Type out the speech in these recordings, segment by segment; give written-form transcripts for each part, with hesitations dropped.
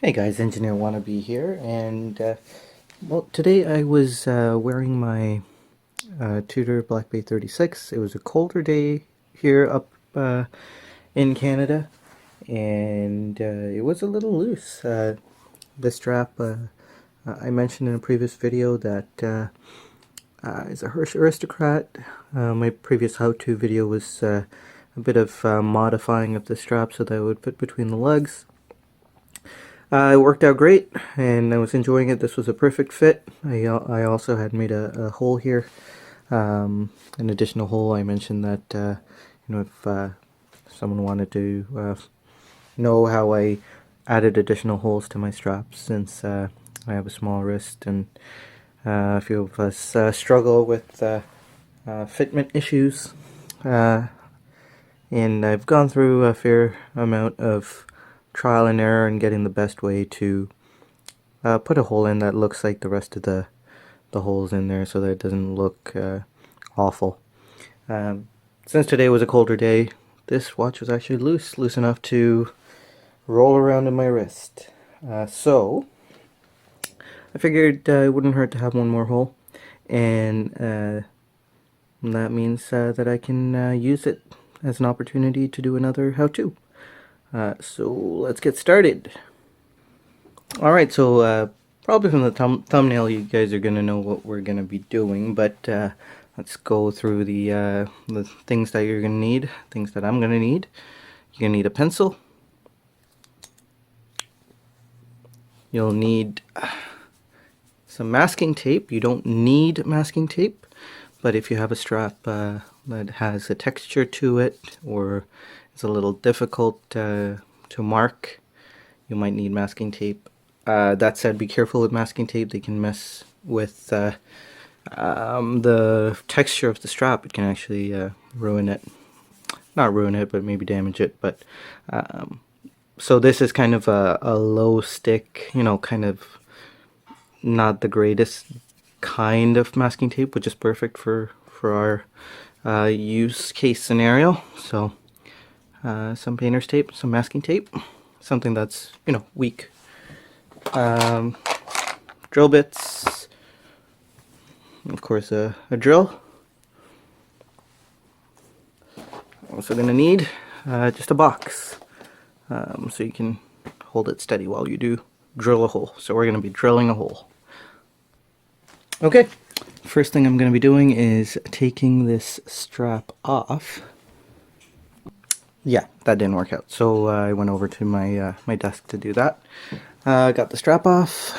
Hey guys, Engineer Wannabe here, and well, today I was wearing my Tudor Black Bay 36. It was a colder day here up in Canada, and it was a little loose. The strap, I mentioned in a previous video that is a Hirsch Aristocrat. My previous how-to video was a bit of modifying of the strap so that it would fit between the legs. It worked out great, and I was enjoying it. This was a perfect fit. I also had made a hole here, an additional hole. I mentioned that if someone wanted to know how I added additional holes to my straps, since I have a small wrist and a few of us struggle with fitment issues, and I've gone through a fair amount of trial and error in getting the best way to put a hole in that looks like the rest of the holes in there, so that it doesn't look awful. Since today was a colder day, this watch was actually loose enough to roll around in my wrist. So I figured it wouldn't hurt to have one more hole, and that means that I can use it as an opportunity to do another how-to. So let's get started. Alright, so probably from the thumbnail you guys are going to know what we're going to be doing, but let's go through the things that you're going to need, things that I'm going to need. You're going to need a pencil. You'll need some masking tape. You don't need masking tape, but if you have a strap that has a texture to it, or it's a little difficult to mark, you might need masking tape. That said, be careful with masking tape. They can mess with the texture of the strap. It can actually ruin it. Not ruin it, but maybe damage it. But so this is kind of a low stick, kind of not the greatest kind of masking tape, which is perfect for our use case scenario. So some painter's tape, some masking tape, something that's weak. Drill bits, of course a drill. Also gonna need just a box, so you can hold it steady while you do drill a hole. So we're gonna be drilling a hole. Okay, first thing I'm gonna be doing is taking this strap off. Yeah, that didn't work out, so I went over to my my desk to do that. Got the strap off.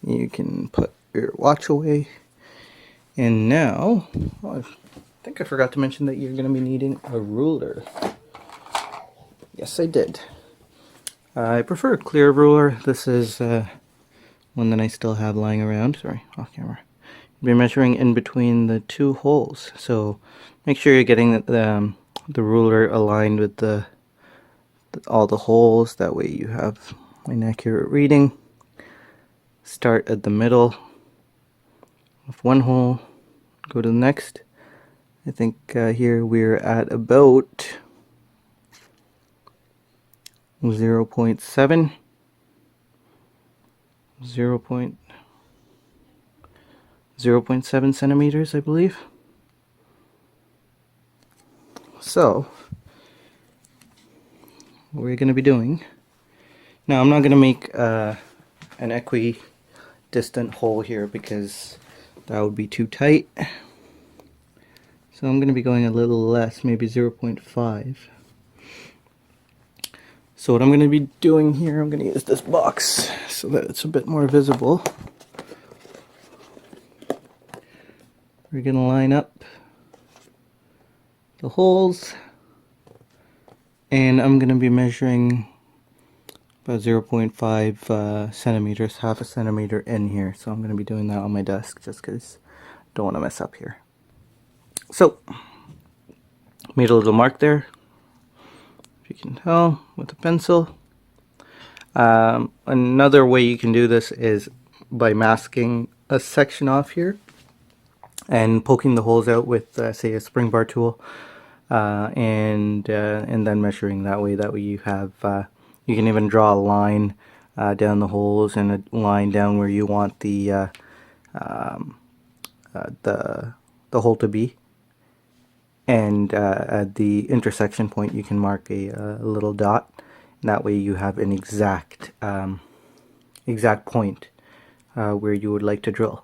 You can put your watch away. And now, I think I forgot to mention that you're going to be needing a ruler. Yes, I did. I prefer a clear ruler. This is one that I still have lying around. Sorry, off camera. You'll be measuring in between the two holes. So make sure you're getting the ruler aligned with all the holes. That way you have an accurate reading. Start at the middle of one hole, go to the next. I think here we're at about 0.7 0.7 centimeters, I believe. So what we're going to be doing now, I'm not going to make an equidistant hole here because that would be too tight. So I'm going to be going a little less, maybe 0.5. So what I'm going to be doing here, I'm going to use this box so that it's a bit more visible. We're going to line up the holes, and I'm going to be measuring about 0.5 centimeters, half a centimeter in here. So I'm going to be doing that on my desk just because I don't want to mess up here. So, made a little mark there, if you can tell, with a pencil. Another way you can do this is by masking a section off here and poking the holes out with, say, a spring bar tool, and then measuring that way. That way you have, you can even draw a line down the holes and a line down where you want the the hole to be. And at the intersection point you can mark a little dot, and that way you have an exact exact point where you would like to drill.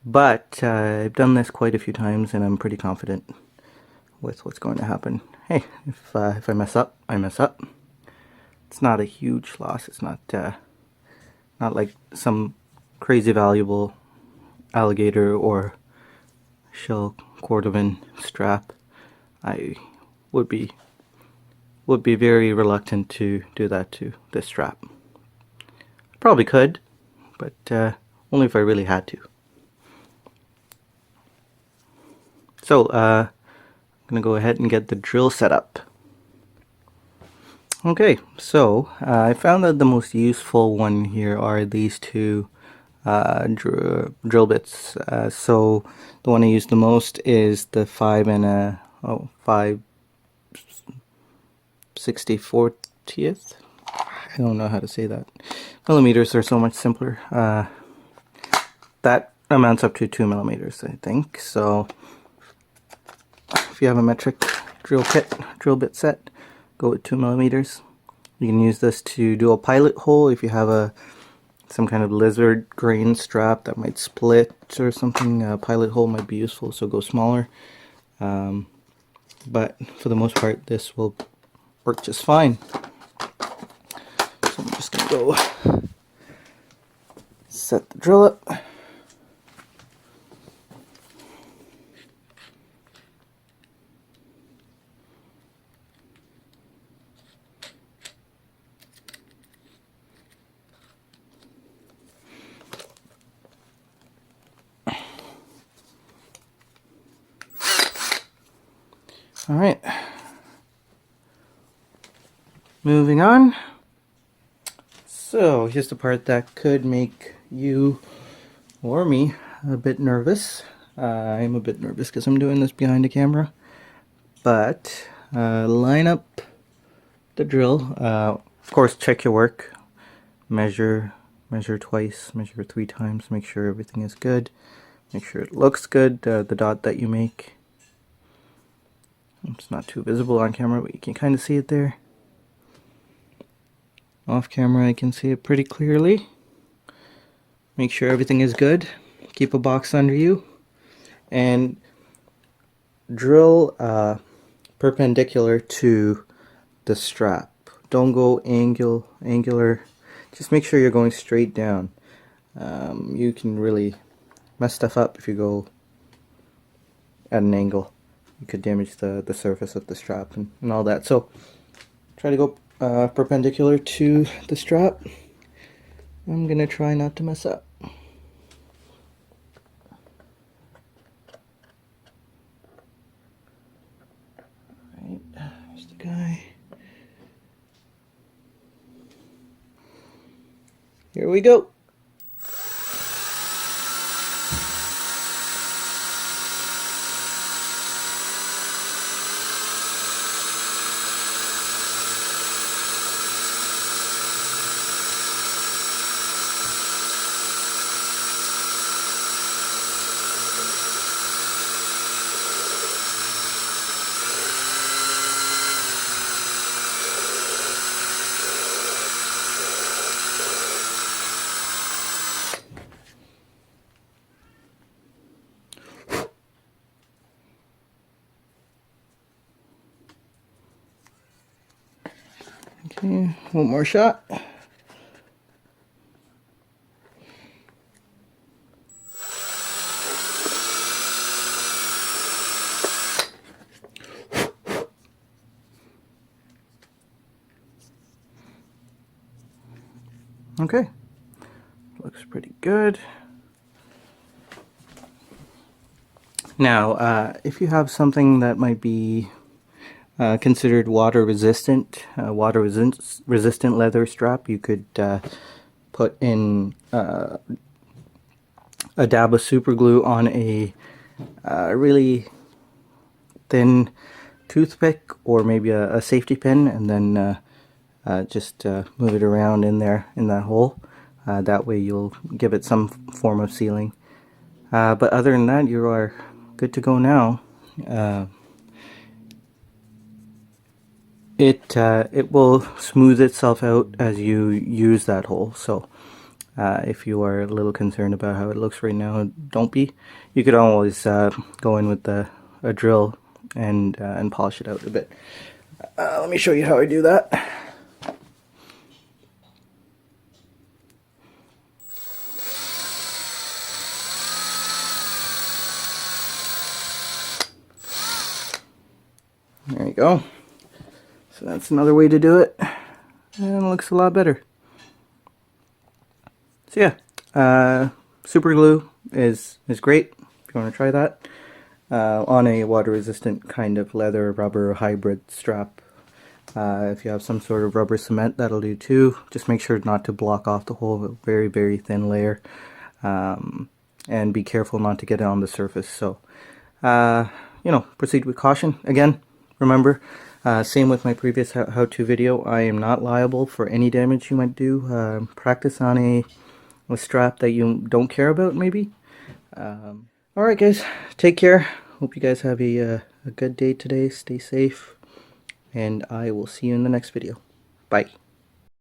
But I've done this quite a few times and I'm pretty confident with what's going to happen. Hey, if I mess up, I mess up. It's not a huge loss. It's not like some crazy valuable alligator or shell cordovan strap. I would be very reluctant to do that to this strap. Probably could, but only if I really had to. So I'm gonna go ahead and get the drill set up. Okay, so I found that the most useful one here are these two drill bits. So the one I use the most is the 5/64th. I don't know how to say that. Millimeters are so much simpler. That amounts up to 2 millimeters, I think. So if you have a metric drill bit set, go with 2 millimeters. You can use this to do a pilot hole if you have some kind of lizard grain strap that might split or something. A pilot hole might be useful, so go smaller. But for the most part, this will work just fine. So I'm just gonna go set the drill up. Alright, moving on. So here's the part that could make you or me a bit nervous. I'm a bit nervous because I'm doing this behind the camera. But line up the drill. Of course, check your work. Measure twice, measure 3 times, make sure everything is good. Make sure it looks good, the dot that you make. It's not too visible on camera, but you can kind of see it there. Off camera I can see it pretty clearly. Make sure everything is good. Keep a box under you. And drill perpendicular to the strap. Don't go angular. Just make sure you're going straight down. You can really mess stuff up if you go at an angle. You could damage the surface of the strap and all that. So try to go perpendicular to the strap. I'm gonna try not to mess up. Alright, there's the guy. Here we go. Okay, one more shot. Okay, looks pretty good. Now, if you have something that might be considered water resistant leather strap, you could put in a dab of super glue on a really thin toothpick or maybe a safety pin, and then just move it around in there in that hole. That way you'll give it some form of sealing. But other than that, you are good to go now. It will smooth itself out as you use that hole. So if you are a little concerned about how it looks right now, don't be. You could always go in with a drill and polish it out a bit. Let me show you how I do that. There you go. So that's another way to do it, and it looks a lot better. So yeah, super glue is great if you want to try that on a water resistant kind of leather rubber hybrid strap. If you have some sort of rubber cement, that'll do too. Just make sure not to block off the whole very thin layer, and be careful not to get it on the surface. So you know, proceed with caution. Again, remember, same with my previous how-to video, I am not liable for any damage you might do. Practice on a strap that you don't care about, maybe. Alright guys, take care. Hope you guys have a good day today. Stay safe, and I will see you in the next video. Bye.